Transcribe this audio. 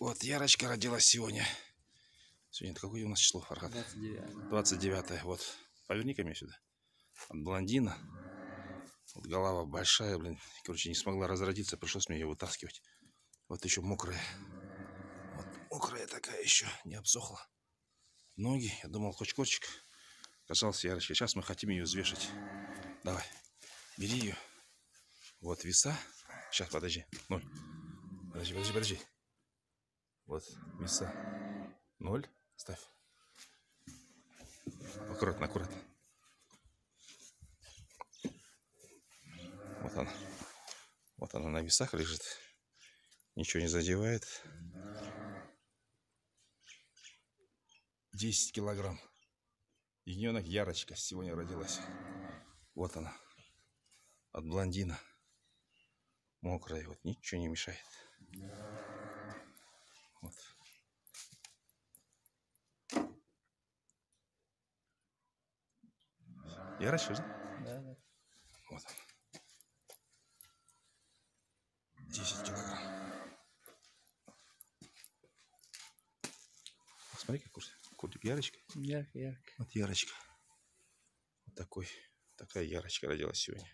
Вот Ярочка родилась сегодня. Сегодня какое у нас число, Фархад? 29. Вот. Поверни-ка меня сюда. От блондина. Вот голова большая, блин. Короче, не смогла разродиться. Пришлось мне ее вытаскивать. Вот еще мокрая. Вот мокрая такая еще. Не обсохла. Ноги. Я думал, хоть кочек. Казался Ярочка. Сейчас мы хотим ее взвешать. Давай. Бери ее. Вот веса. Сейчас, подожди. 0. Подожди. Вот веса. 0. Ставь. Аккуратно. Вот она на весах лежит. Ничего не задевает. 10 килограмм. Ягненок Ярочка сегодня родилась. Вот она. От блондина. Мокрая. Вот ничего не мешает. Вот. Ярочка, Да. вот он. 10 килограмм. Смотри, какой куртик. Ярочка. Ярко. Вот Ярочка. Вот такая Ярочка родилась сегодня.